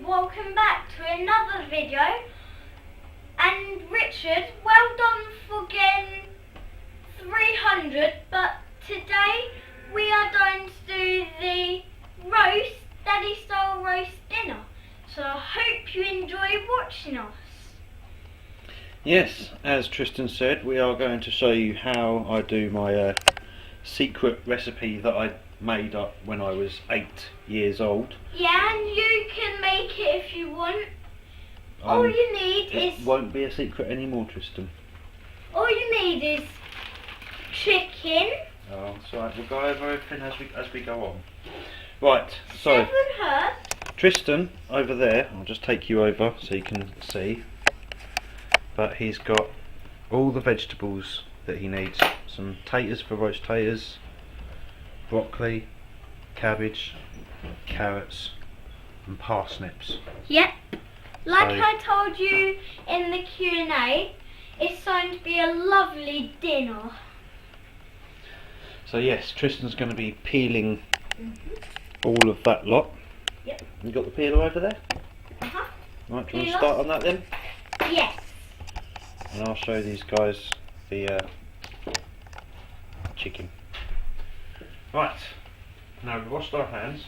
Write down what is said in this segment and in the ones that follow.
welcome back to another video. And Richard, well done for getting 300, but today we are going to do the roast, Daddy style roast dinner. So I hope you enjoy watching us. Yes, as Tristan said, we are going to show you how I do my secret recipe that I made up when I was 8 years old. Yeah, and you can make it if you want. All you need is... It won't be a secret anymore, Tristan. All you need is chicken. Oh, it's alright, we'll go over everything as we go on. Right, so 7 herbs. Tristan, over there, I'll just take you over so you can see. But he's got all the vegetables that he needs. Some taters for roast taters, broccoli, cabbage, carrots and parsnips. Yep. Like So- I told you in the Q&A, it's going to be a lovely dinner. So yes, Tristan's going to be peeling all of that lot. Yep. You got the peeler over there? Uh-huh. Right, do you want to Peeler. start on that then? Yes. And I'll show these guys the chicken. Right, now we washed our hands.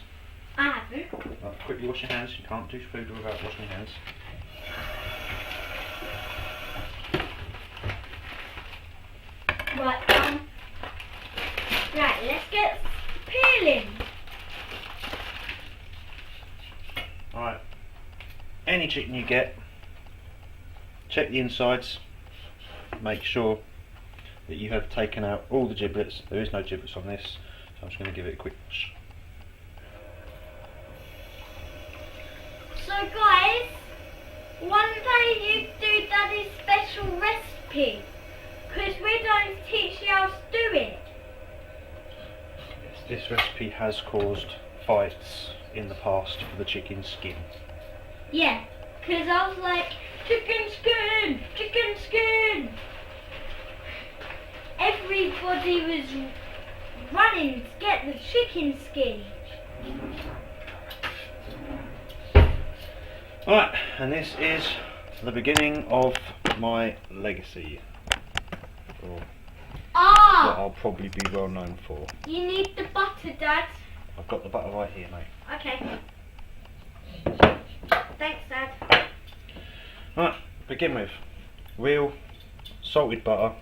I haven't. Right, quickly wash your hands, you can't do food without washing your hands. Right, right, let's get peeling. Alright, any chicken you get, check the insides, make sure that you have taken out all the giblets. There is no giblets on this, so I'm just going to give it a quick wash. So guys, one day you do Daddy's special recipe, because we're going to teach you how to do it. Yes, this recipe has caused fights in the past for the chicken skin. Yeah, because I was like, chicken skin, chicken skin. Everybody was running to get the chicken skin. Alright, and this is the beginning of my legacy. Or what I'll probably be well known for. You need the butter, Dad. I've got the butter right here, mate. Okay. Thanks, Dad. Right, begin with real salted butter.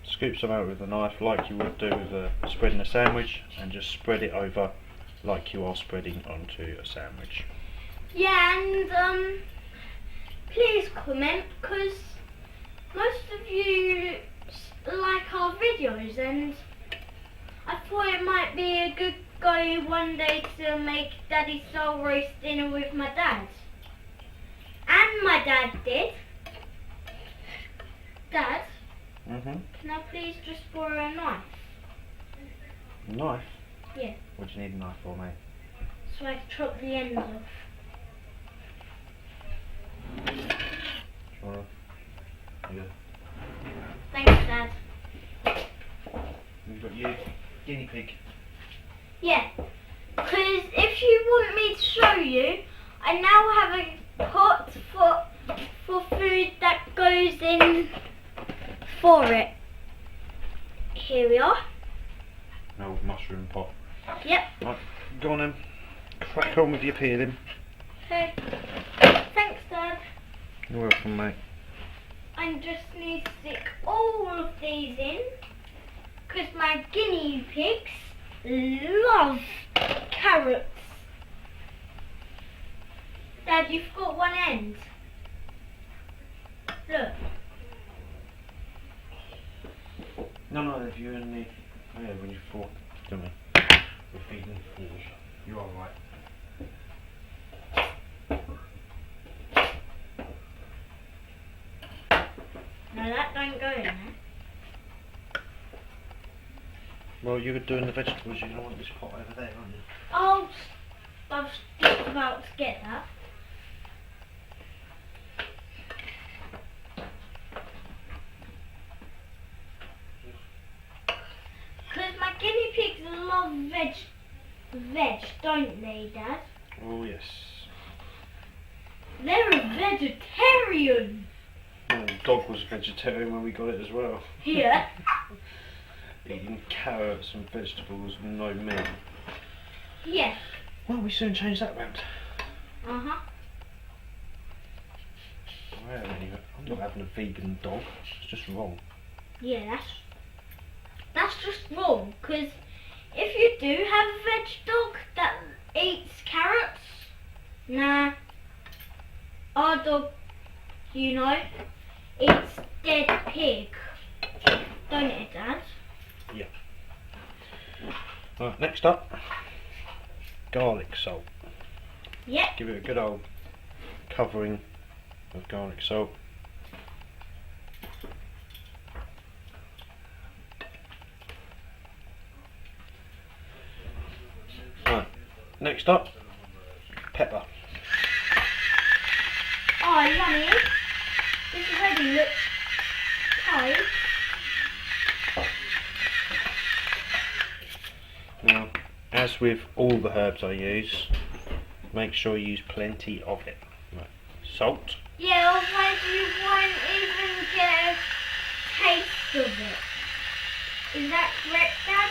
Scoop some out with a knife like you would do with spreading a sandwich, and just spread it over like you are spreading onto a sandwich. Yeah, and please comment, because most of you like our videos, and I thought it might be a good go one day to make Daddy style roast dinner with my dad. And my dad did. Dad, can I please just borrow a knife? Knife? Yeah, What do you need a knife for, mate? so I can chop the ends off. Sure. Yeah. Thanks, Dad. You've got your guinea pig. Yeah, because if you want me to show you, I now have a pot for food that goes in for it. Here we are. An old mushroom pot. Yep. Right, go on then. Crack on with your peeling. Okay. Thanks, Dad. You're welcome, mate. I just need to stick all of these in, because my guinea pigs love carrots. Dad, you've got one end. Look. No, if you're in the... Oh yeah, when you're 4, don't we? We're feeding 4. You're alright. No, that don't go in there. Well, you were doing the vegetables, you're going to want this pot over there, aren't you? Oh, I was just about to get that. Because my guinea pigs love veg, don't they, Dad? Oh yes. vegetarian. Oh, the dog was vegetarian when we got it as well. Yeah. Eating carrots and vegetables, no meat. Yes. Well, we soon change that round. Uh-huh. I'm not having a vegan dog. It's just wrong. Yeah, that's just wrong. Because if you do have a veg dog that eats carrots, nah. Our dog, you know, eats dead pig. Don't it, Dad? Yeah. Right, next up, garlic salt. Yep. Give it a good old covering of garlic salt. Right, next up, pepper. Oh, yummy. This already looks cold. Now, as with all the herbs I use, make sure you use plenty of it. Right. Salt. Yeah, otherwise you won't even get a taste of it. Is that correct, Dad?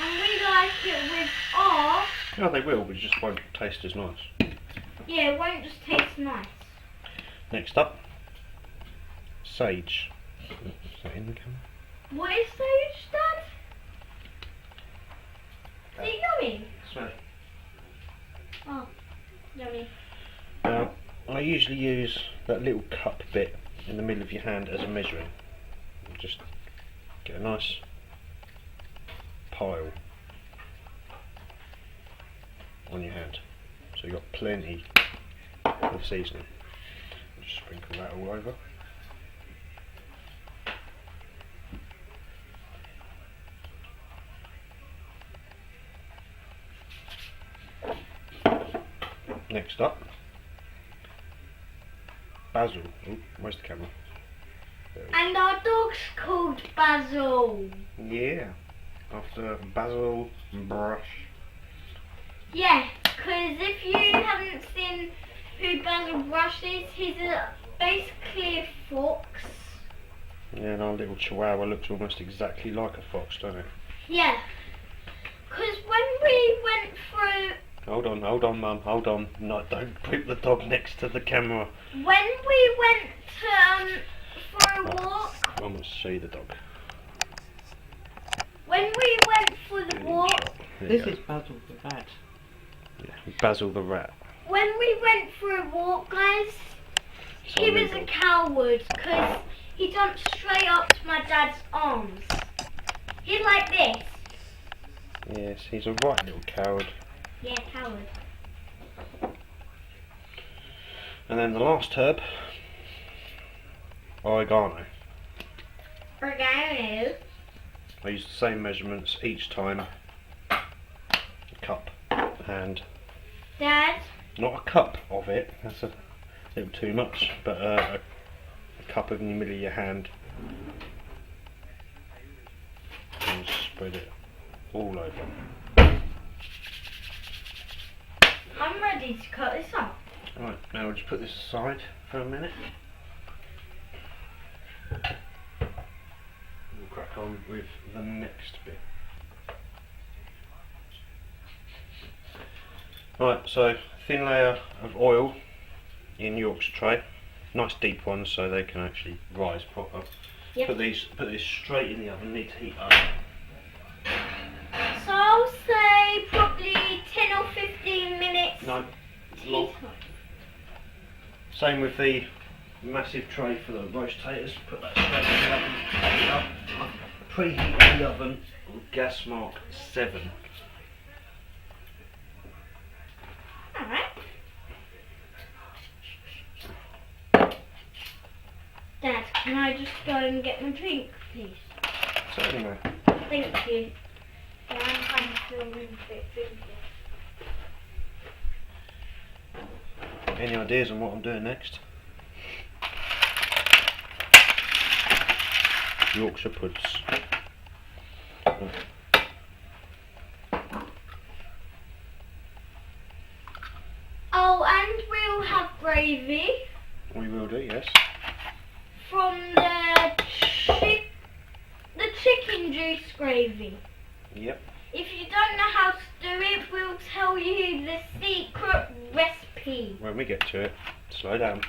And we like it with our... Oh, they will, but it just won't taste as nice. Yeah, it won't just taste nice. Next up, sage. Is that in the camera? What is sage, Dad? Is it yummy? Smell it. Oh, yummy. Now, I usually use that little cup bit in the middle of your hand as a measuring. You just get a nice pile on your hand. So you've got plenty of seasoning. Just sprinkle that all over. Next up, basil. Oh, where's the camera? There it is. And our dog's called Basil. Yeah, after Basil Brush. Yeah, because if you haven't seen who Basil Brush is, he's basically a fox. Yeah, and our little chihuahua looks almost exactly like a fox, doesn't it? Yeah, because when we went through... Hold on, Mum, hold on. No, don't put the dog next to the camera. When we went for a walk... I want to show you the dog. When we went for the walk... This is Basil the rat. Yeah, Basil the rat. When we went for a walk, guys, he was a coward because he jumped straight up to my dad's arms. He's like this. Yes, he's a right little coward. Yeah, coward. And then the last herb, oregano. Oregano. I use the same measurements each time. A cup and Dad, not a cup of it. That's a little too much, but a cup in the middle of your hand and spread it all over. I'm ready to cut this up. Right, now we'll just put this aside for a minute. We'll crack on with the next bit. Right, so thin layer of oil in Yorkshire tray, nice deep ones so they can actually rise proper. Yep. Put these straight in the oven, need to heat up. So I'll say probably 10 or 15 minutes. No, long. Same with the massive tray for the roast taters. Put that straight in the oven. Heat it up. Preheat the oven on gas mark 7. Alright. Dad, can I just go and get my drink, please? Certainly. Thank you. Yeah, I'm kind of feeling a bit drinky. Any ideas on what I'm doing next? Yorkshire puds. Oh, gravy. We will do, yes. From the chicken juice gravy. Yep. If you don't know how to do it, we'll tell you the secret recipe. When we get to it, slow down.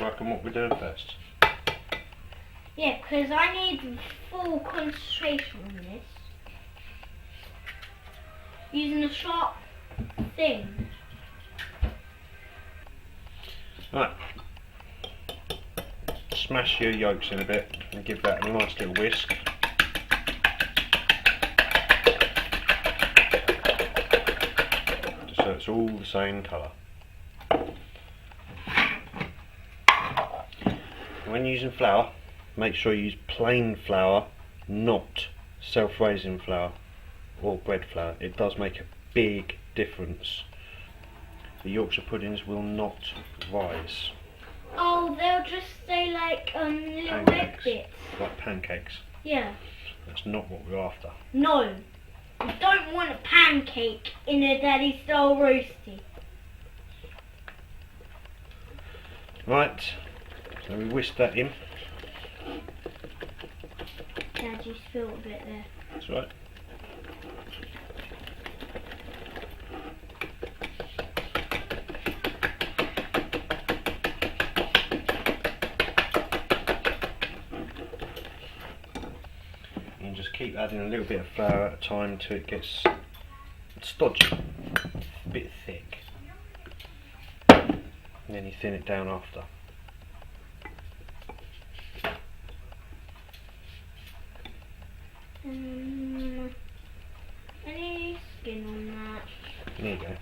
Work on what we're doing first. Yeah, because I need full concentration on this. Using a sharp thing. Right. Smash your yolks in a bit and give that a nice little whisk. Just so it's all the same colour. When using flour, make sure you use plain flour, not self-raising flour or bread flour. It does make a big difference. The Yorkshire puddings will not rise. Oh, they'll just stay like little red Pancakes. bits. Like pancakes. Yeah. That's not what we're after. No. You don't want a pancake in a daddy style roasty. Right, so we whisk that in. Dad, you spilled a bit there. That's right. You can just keep adding a little bit of flour at a time until it gets stodgy, a bit thick. And then you thin it down after. Any skin on that? There you go.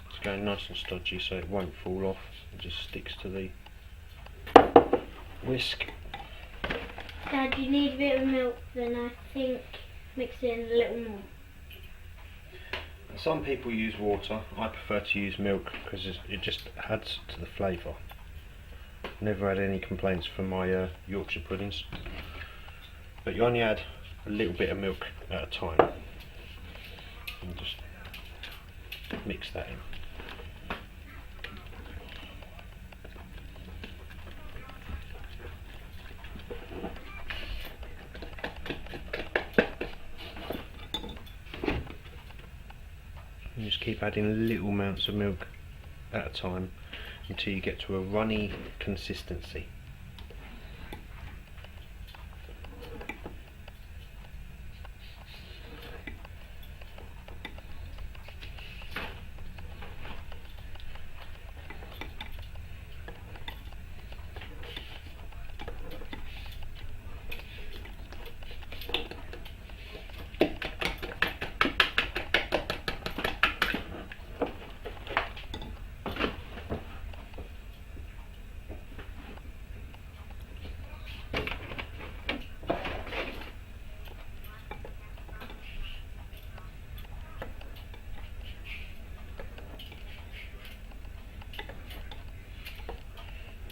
It's going nice and stodgy so it won't fall off. It just sticks to the whisk. Dad, you need a bit of milk, then I think mix it in a little more. Some people use water. I prefer to use milk because it just adds to the flavour. Never had any complaints from my Yorkshire puddings. But you only add a little bit of milk at a time. And just mix that in. And just keep adding little amounts of milk at a time until you get to a runny consistency.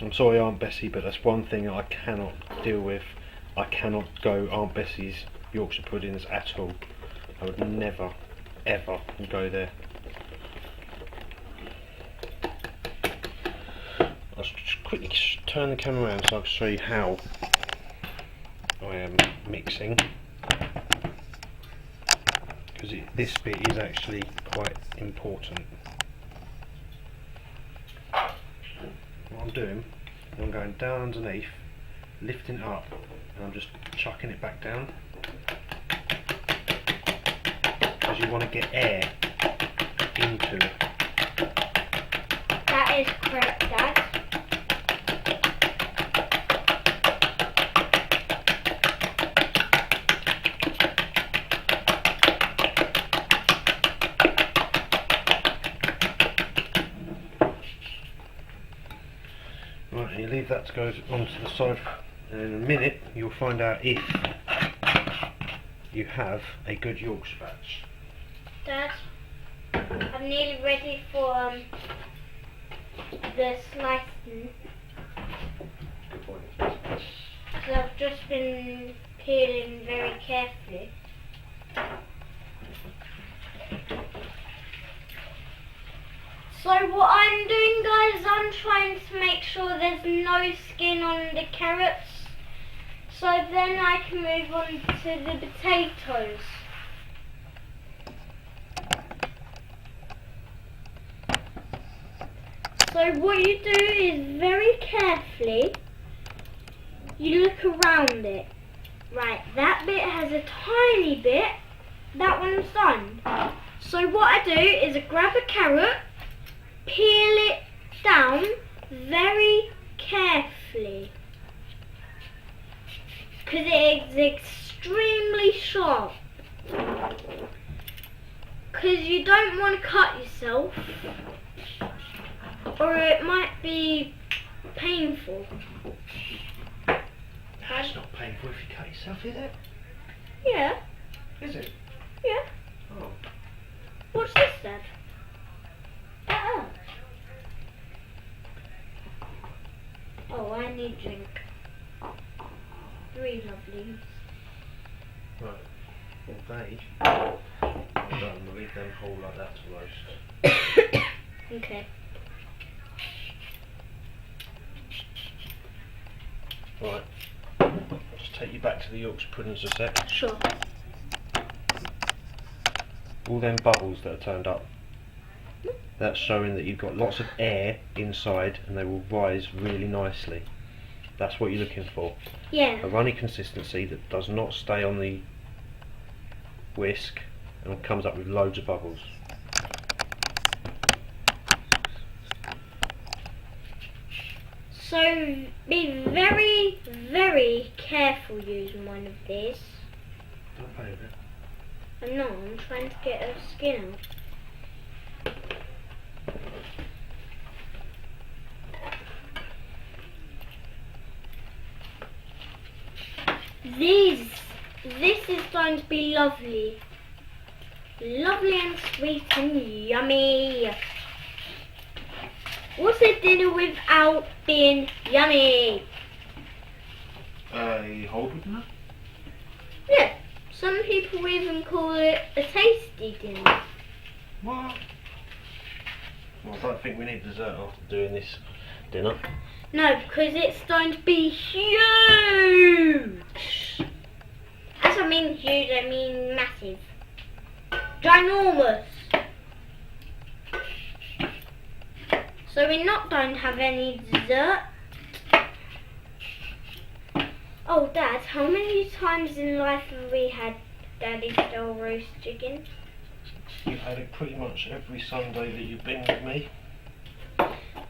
I'm sorry Aunt Bessie, but that's one thing I cannot deal with. I cannot go Aunt Bessie's Yorkshire puddings at all. I would never, ever go there. I'll just quickly turn the camera around so I can show you how I am mixing. Because this bit is actually quite important. What I'm doing, I'm going down underneath, lifting it up, and I'm just chucking it back down. Because you want to get air into it. That is correct, Dad. Right, and you leave that to go onto the side, and in a minute you'll find out if you have a good Yorkshire batch. Dad, I'm nearly ready for the slicing. Good point. So I've just been peeling very carefully. So what I'm doing, guys, I'm trying to make sure there's no skin on the carrots. So then I can move on to the potatoes. So what you do is very carefully, you look around it. Right, that bit has a tiny bit, that one's done. So what I do is I grab a carrot, peel it down very carefully, because it is extremely sharp. Because you don't want to cut yourself, or it might be painful. That's not painful if you cut yourself, is it? Yeah, Is it? yeah. Oh. What's this then? Oh, I need drink. 3 lovelies. Right. Well, they are done. We'll leave them whole like that to roast. Okay. Right. I'll just take you back to the Yorkshire puddings a sec. Sure. All them bubbles that are turned up, that's showing that you've got lots of air inside and they will rise really nicely. That's what you're looking for. Yeah. A runny consistency that does not stay on the whisk and comes up with loads of bubbles. So be very, very careful using one of these. Don't play with it. I know, I'm trying to get a skin out. This is going to be lovely. Lovely and sweet and yummy. What's a dinner without being yummy? A whole dinner? Yeah, some people even call it a tasty dinner. What? Well, I don't think we need dessert after doing this dinner. No, because it's going to be huge. As I mean huge, I mean massive. Ginormous. So we're not going to have any dessert. Oh, Dad, how many times in life have we had Daddy style roast chicken? You've had it pretty much every Sunday that you've been with me.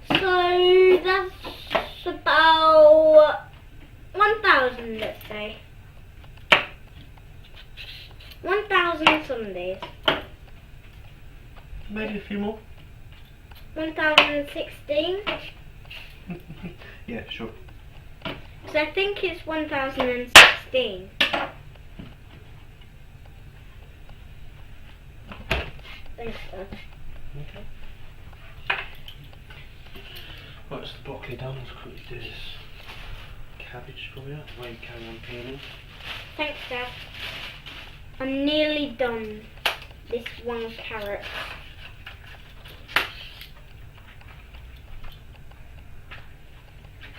So that's about 1,000, let's say. 1,000 Sundays. Maybe a few more. 1,016. Yeah, sure. So I think it's 1,016. Thanks, Dad. Okay. Right, it's the broccoli done. Let's quickly do this cabbage for you. While you carry on peeling. Thanks, Dad. I'm nearly done this one carrot.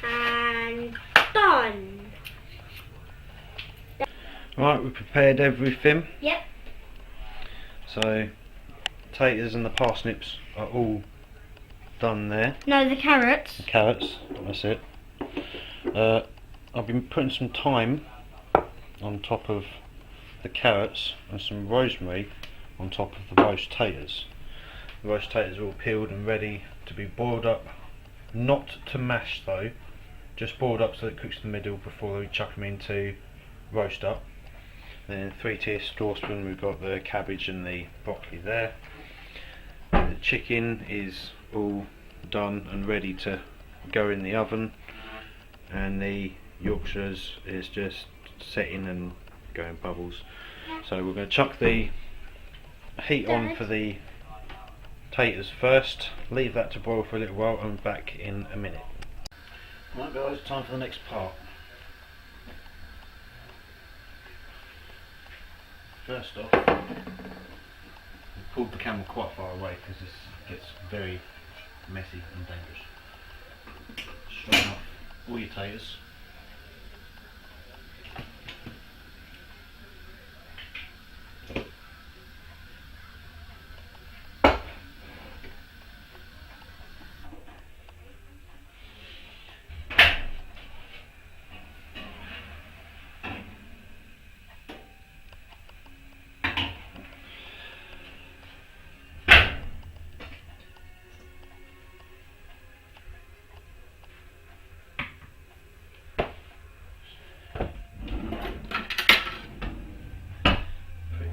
And done. Right, we've prepared everything. Yep. So, potatoes and the parsnips are all done there. No, the carrots. The carrots, that's it. I've been putting some thyme on top of the carrots and some rosemary on top of the roast taters. The roast taters are all peeled and ready to be boiled up, not to mash though, just boiled up so it cooks in the middle before we chuck them into roast up. Then 3-tier saucepan, we've got the cabbage and the broccoli there. The chicken is all done and ready to go in the oven, and the Yorkshires is just setting and going bubbles. So we're going to chuck the heat on for the taters first, leave that to boil for a little while, and back in a minute. Right guys, time for the next part. First off, we pulled the camera quite far away because this gets very messy and dangerous. Strain off all your taters.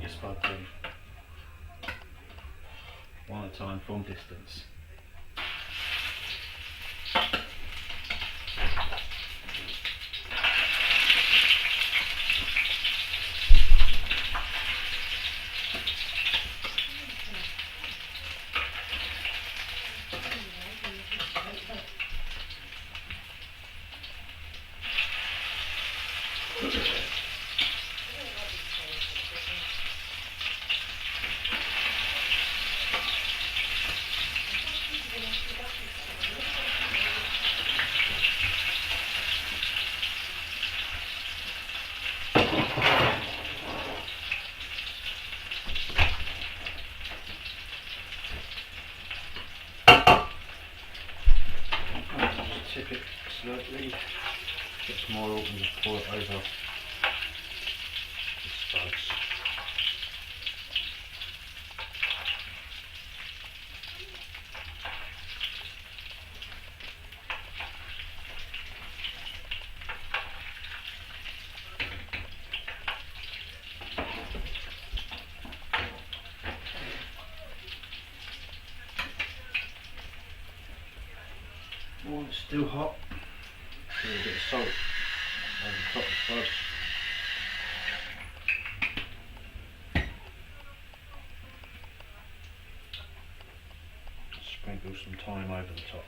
Spud in one at a time from distance. Tip it slightly, get some oil and just pour it over the spuds. While it's still hot, put a bit of salt over the top of the spuds. Sprinkle some thyme over the top.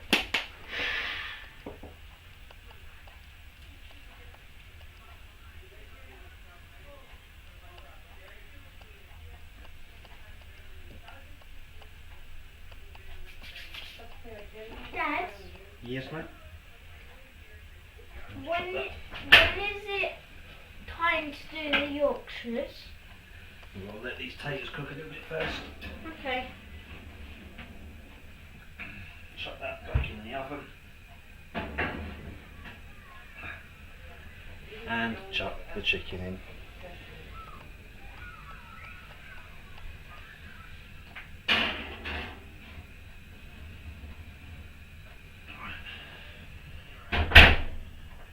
Dad, Yes, mate? when is it time to do the Yorkshires? We'll let these taters cook a little bit first. Okay. Chuck that back in the oven. And chuck the chicken in.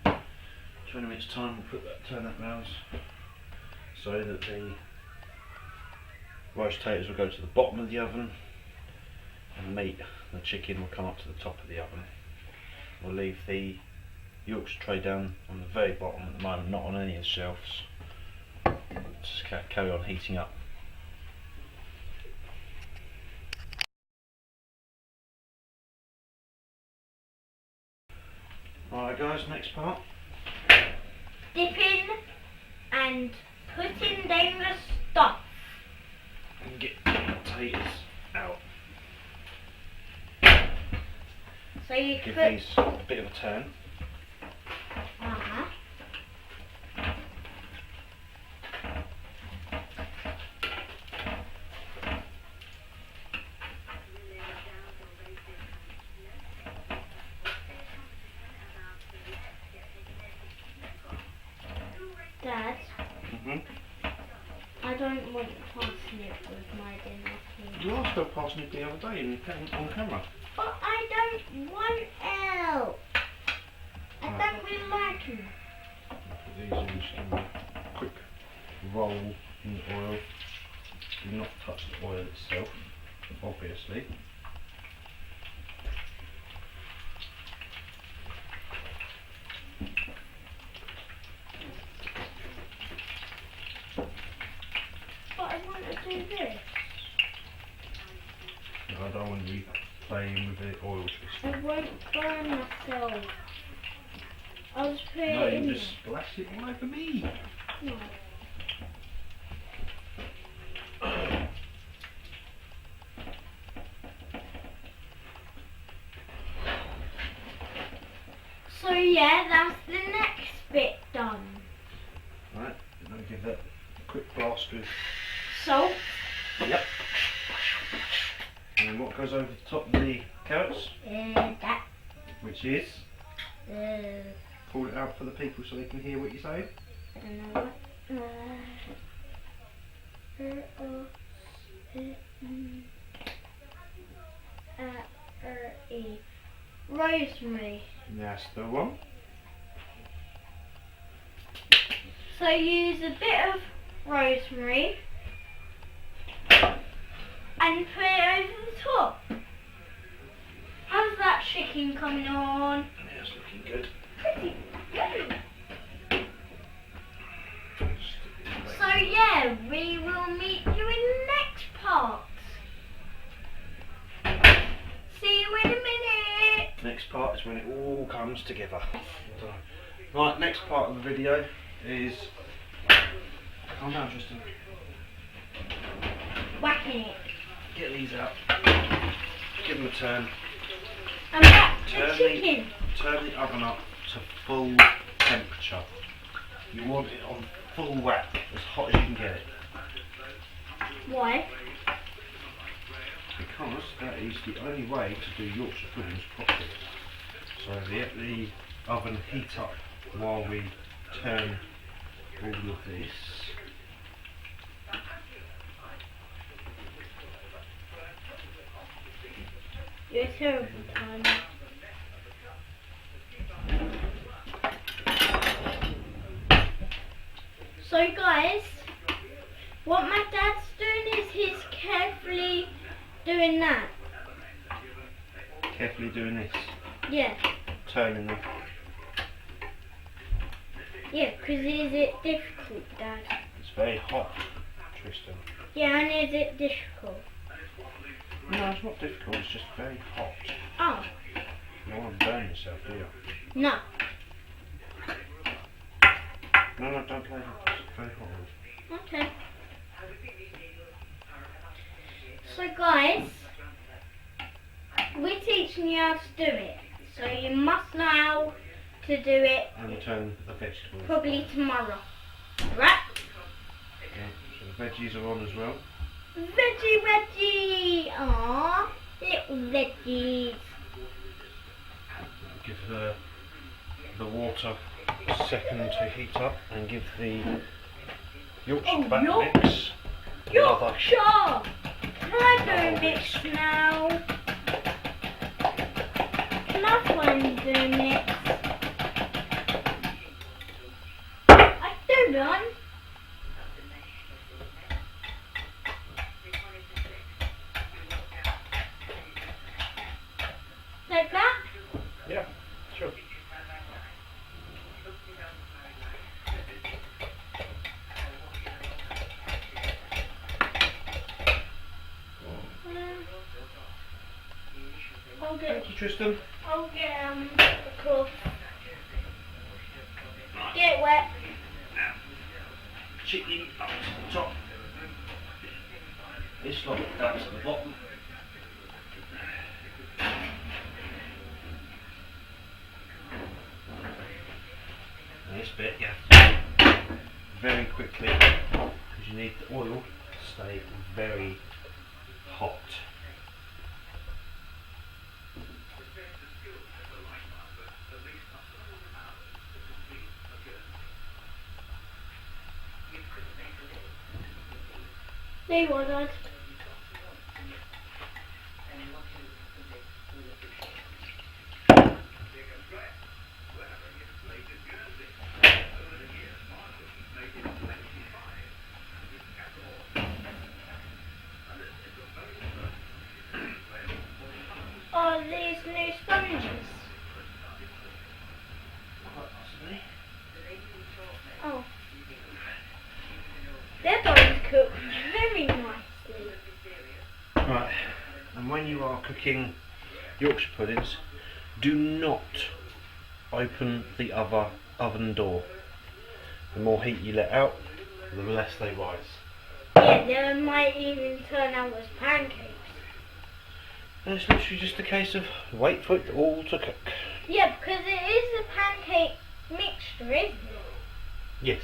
In 20 minutes time we'll turn that round so that the roast taters will go to the bottom of the oven and the chicken will come up to the top of the oven. We'll leave the Yorkshire tray down on the very bottom at the moment, not on any of the shelves. Just carry on heating up. Alright guys, next part. Dipping and putting down the stuff. And get the taters out. So you Give put. these a bit of a turn. Uh-huh. Dad, I don't want parsnip with my dinner, please. You asked for parsnip the other day on camera. But I don't want else. I don't really like them. Put these in, just give them a quick roll in the oil. Do not touch the oil itself, obviously. But I want to do this. I don't want to be playing with the oil I twist. won't burn myself. I'll just put No, it in you just splash it all over me. there. No. yeah, that's the next bit done. Right, I'm going to give that a quick blast with Salt. Yep. And then what goes over the top of the carrots? That. Which is? I Call it out for the people so they can hear what you say. don't know what. Rosemary. That's the one. So use a bit of rosemary and put it over the top. How's that chicken coming on? Yeah, it's looking good. Pretty good. So yeah, we will meet you in the next part. See you in a minute. Next part is when it all comes together. So, right, next part of the video is... Calm down, Tristan. Whacking it. Get these out. Give them a turn. And back the Turn chicken. Turn the oven up to full temperature. You want it on full whack, as hot as you can get it. Why? Because that is the only way to do Yorkshire puddings properly. So let the oven heat up while we turn all of this. You're a terrible timer. So guys, what my dad's doing is he's carefully doing that. Carefully doing this. Yeah. Turning them. Yeah, because is it difficult, Dad? It's very hot, Tristan. Yeah, and is it difficult? No, it's not difficult, it's just very hot. Oh, You don't want to burn yourself, do you? no. No, don't play that. It's very hot. Okay. So guys, we're teaching you how to do it. So you must know how to do it And turn the vegetables. probably tomorrow. Right? Okay, so the veggies are on as well. Veggie! Aww, little veggies. Give the water a second to heat up and give the Yorkshire batter York- mix another. Yorkshire! Can I do mix now? Can I find the mix? I do one. Like that? Yeah, sure. I'll Thank you, Tristan. I'll get the cloth. Get it wet. Chicken up to the top. This lot down to the bottom. And this bit, yeah, very quickly, because you need the oil to stay very hot. There you are, Dad. Oh, these new sponges. Oh. They're both cooked very nicely. Right, and when you are cooking Yorkshire puddings, do not open the other oven door. The more heat you let out, the less they rise. Yeah, they might even turn out as pancakes. And it's literally just a case of wait for it all to cook. Yeah, because it is a pancake mixture, isn't it? Yes.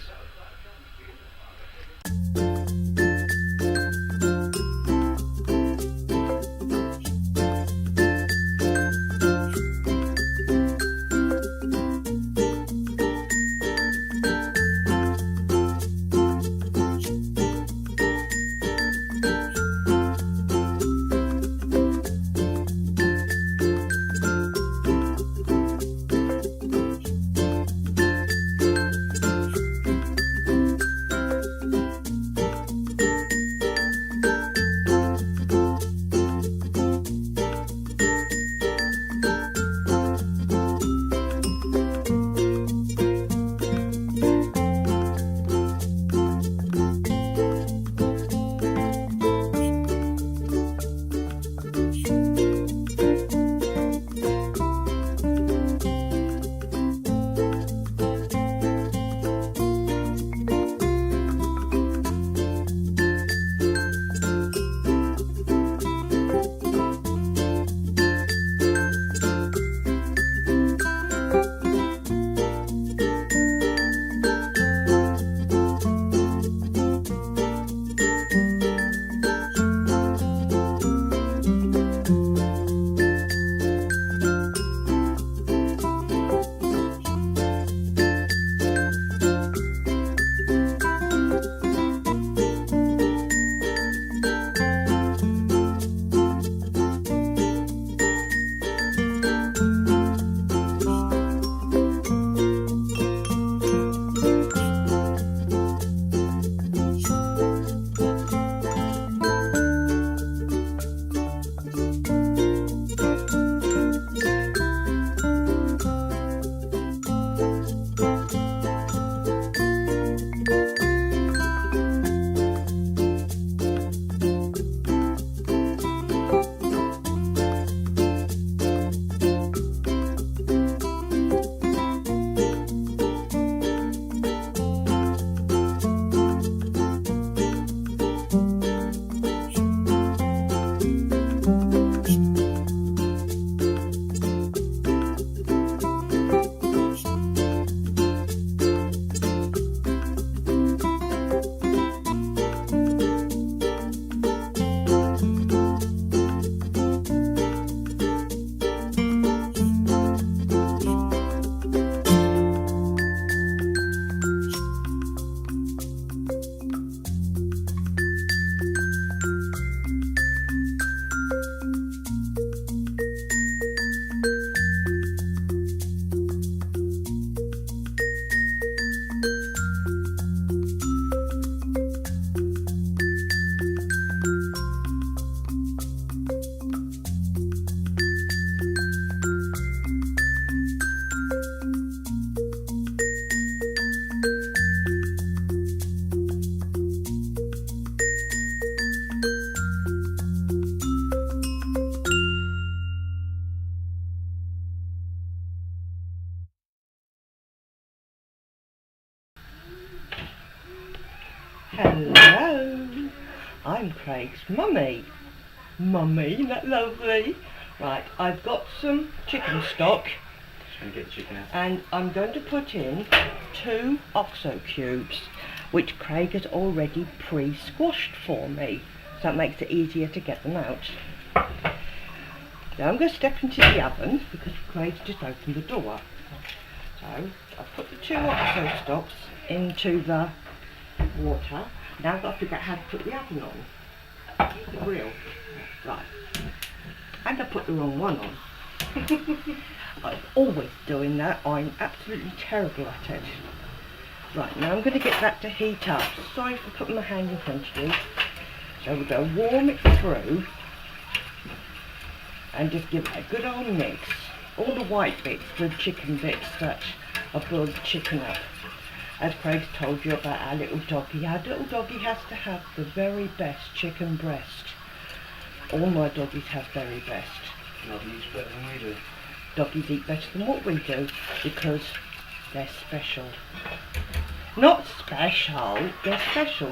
Hello, I'm Craig's mummy. Mummy, isn't that lovely? Right, I've got some chicken stock Just going to get the chicken out. and I'm going to put in 2 OXO cubes, which Craig has already pre-squashed for me, so that makes it easier to get them out. Now I'm going to step into the oven because Craig's just opened the door. So I've put the 2 OXO stocks into the water. Now I've got to figure out how to put the oven on. The grill. Right. And I put the wrong one on. I'm always doing that. I'm absolutely terrible at it. Right, now I'm going to get that to heat up. Sorry for putting my hand in front of you. So we're going to warm it through and just give it a good old mix. All the white bits, the chicken bits that have boiled the chicken up. As Craig's told you about our little doggy has to have the very best chicken breast. All my doggies have very best. Nobody eats better than we do. Doggies eat better than what we do because they're special. Not special, they're special.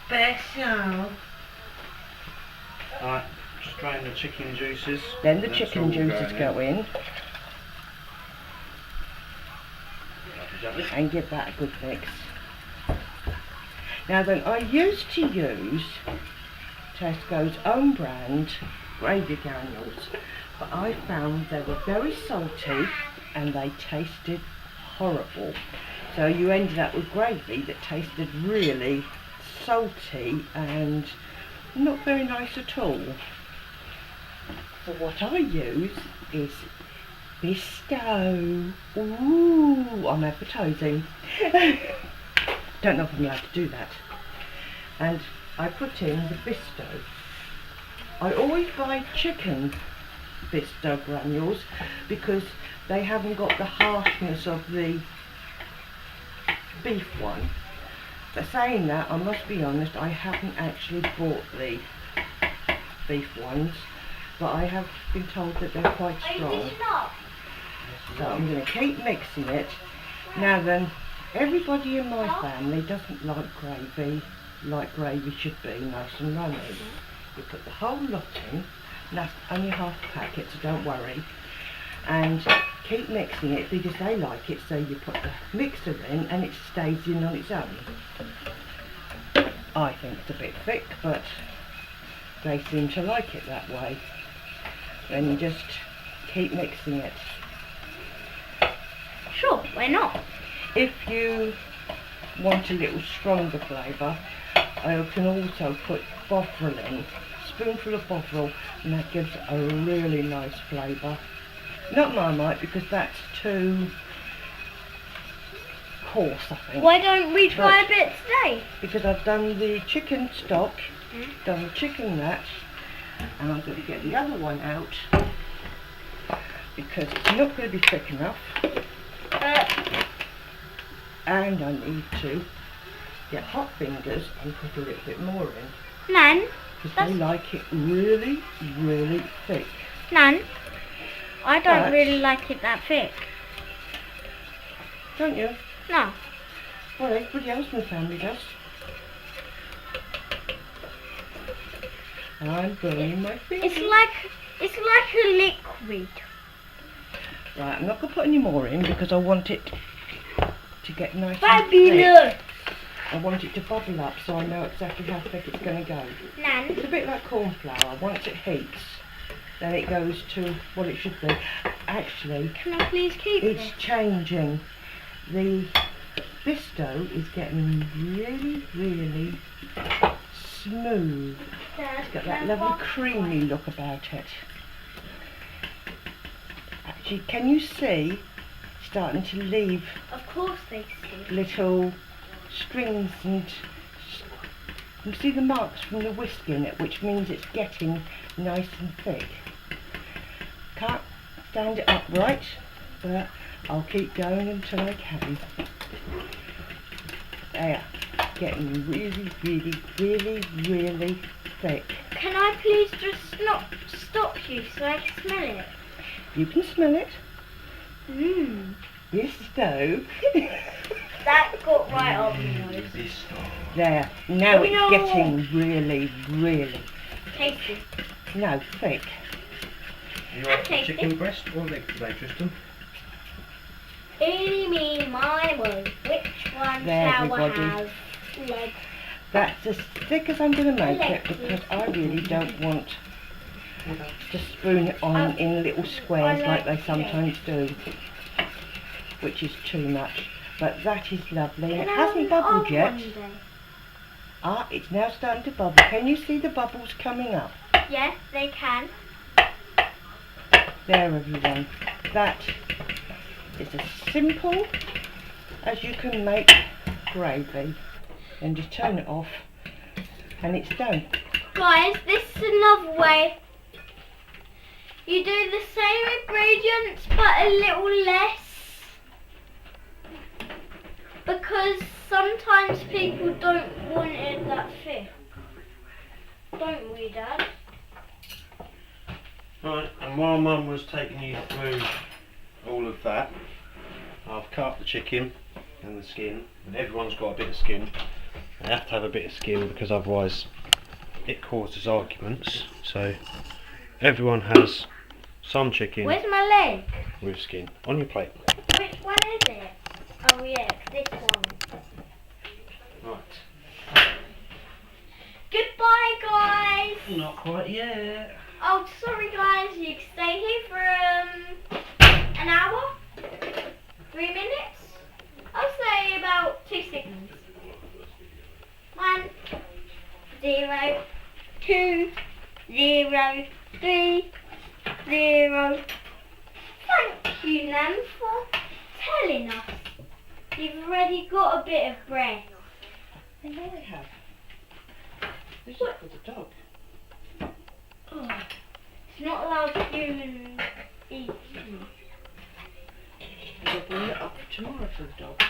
Special. Alright, strain the chicken juices. Then the That's chicken all juices going go in. and give that a good mix. Now then, I used to use Tesco's own brand gravy granules, but I found they were very salty and they tasted horrible. So you ended up with gravy that tasted really salty and not very nice at all. So what I use is Bisto. Ooh, I'm advertising. Don't know if I'm allowed to do that. And I put in the Bisto. I always buy chicken Bisto granules because they haven't got the harshness of the beef one. But saying that, I must be honest, I haven't actually bought the beef ones, but I have been told that they're quite strong. So I'm going to keep mixing it. Now then, everybody in my family doesn't like gravy should be, nice and runny. You put the whole lot in, and that's only half a packet, so don't worry. And keep mixing it because they like it, so you put the mixer in and it stays in on its own. I think it's a bit thick, but they seem to like it that way. Then you just keep mixing it. Sure, why not? If you want a little stronger flavour, I can also put bovril in, a spoonful of bovril, and that gives a really nice flavour. Not Marmite because that's too coarse, I think. Why don't we try a bit today? Because I've done the chicken stock, done the chicken that, and I'm going to get the other one out because it's not going to be thick enough. And I need to get hot fingers and put a little bit more in. Nan, because they like it really, really thick. Nan, I don't really like it that thick. Don't you? No. Well, everybody else in the family does. And I'm burning my fingers. It's like a liquid. Right, I'm not going to put any more in because I want it to get nice and Fabulous! thick. I want it to bubble up so I know exactly how thick it's going to go. Nan. It's a bit like corn flour. Once it heats, then it goes to what it should be. Actually, Can I please keep it's this? changing. The Bisto is getting really, really smooth. It's got that lovely creamy look about it. Actually, can you see starting to leave Of course they see. little strings, and you see the marks from the whisk in it, which means it's getting nice and thick. Can't stand it upright, but I'll keep going until I can. There, getting really, really, really, really thick. Can I please just not stop you so I can smell it? You can smell it. Mmm. Bisto. That got right up my nose. There, now Oh, it's no. getting really, really, Tasty. no, thick. You want Okay. chicken breast or leg today, Tristan? Eeny, meeny, miny, moe. Which one There, shall I everybody. have? Leg. That's as thick as I'm going to make it because I really don't want to spoon it on in little squares like they sometimes do, which is too much. But that is lovely, and it hasn't bubbled yet. Ah, it's now starting to bubble. Can you see the bubbles coming up? Yes, they can. There, everyone. That is as simple as you can make gravy. And just turn it off, and it's done. Guys, this is another way. You do the same ingredients but a little less. Because sometimes people don't want it that thick. Don't we, Dad? Right, and while Mum was taking you through all of that, I've cut up the chicken and the skin, and everyone's got a bit of skin. They have to have a bit of skin because otherwise it causes arguments. So everyone has some chicken Where's my leg? with skin on your plate. Which one is it? Oh, Oh yeah, this one. Right. Goodbye, guys. Not quite yet. Oh, sorry, guys. You can stay here for an hour, 3 minutes. I'll say about 2 seconds. 1, 0, 2, 0, 3, 0. Thank you, Nan, for telling us. You've already got a bit of breath. I know I have. This is for the dog. Oh, it's not allowed humans eat. I'll bring it up for tomorrow for the dog.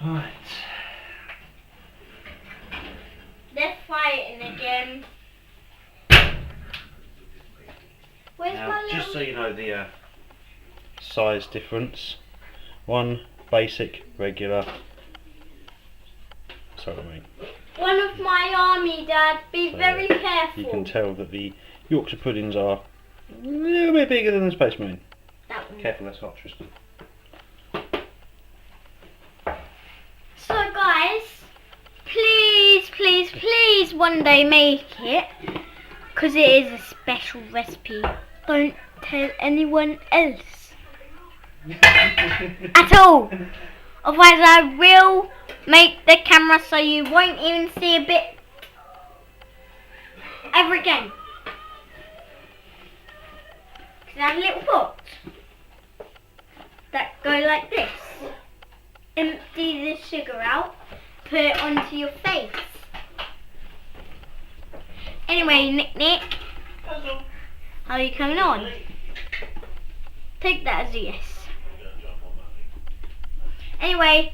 Right. They're fighting again. Where's Now, my just so little... you know the size difference. One basic, regular. Sorry, I mean. One of my army, Dad. Be So, very careful. You can tell that the Yorkshire puddings are a little bit bigger than the Space Marine. That one. Careful, that's hot, Tristan. So, guys, please, please, please one day make it. Because it is a special recipe. Don't tell anyone else. At all. Otherwise I will make the camera so you won't even see a bit ever again. Because I have little pots that go like this. Empty the sugar out, put it onto your face. Anyway, Nick Nick, how are you coming on? Take that as a yes. Anyway,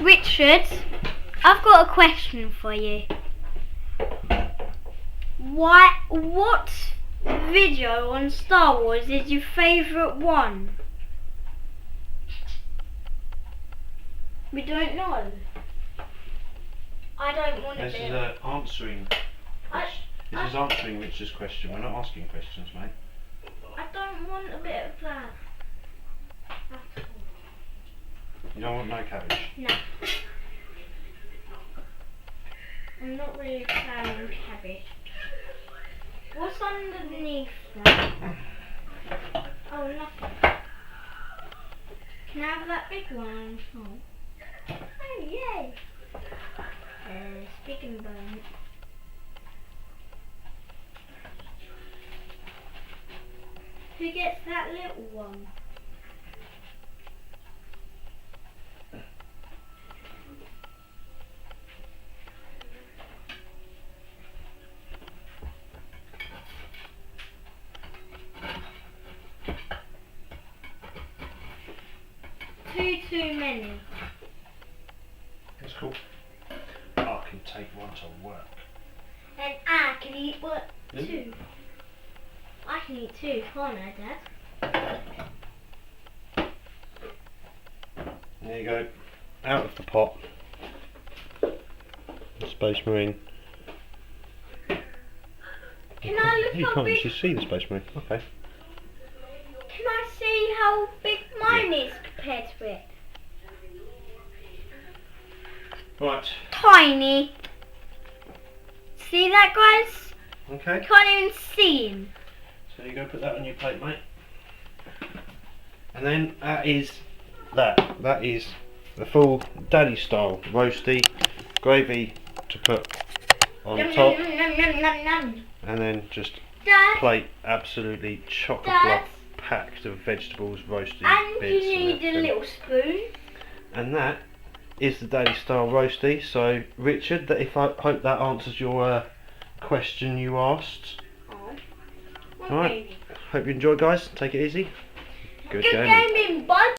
Richard, I've got a question for you. What video on Star Wars is your favourite one? We don't know. I don't want to This be. is answering. This is answering Richard's question. We're not asking questions, mate. I don't want a bit of that. You don't want no cabbage. No. I'm not really a fan of cabbage. What's underneath that? Oh, nothing. Can I have that big one? Oh, yay! Stick and bone. Who gets that little one? Too many. That's cool. I can take one to work. And I can eat what? Mm. 2. I can eat 2, can't I, Dad? There you go. Out of the pot. Space Marine. Can I look You how can't big? actually see the Space Marine. Okay. Can I see how big mine is compared to it? Right. Tiny. See that, guys? Okay. Can't even see him. So you go put that on your plate, mate. And then that is that. That is the full daddy style roasty gravy to put on Yum, top, yum, yum, yum, yum, yum. and then just Dad, plate absolutely chock a Dad. block packed of vegetables, roasted and bits, you need a everything. little spoon. And that is the Daily Style Roasty. So Richard, I hope that answers your question you asked. Oh. Alright, hope you enjoy, guys. Take it easy. Good Good gaming. gaming, bud.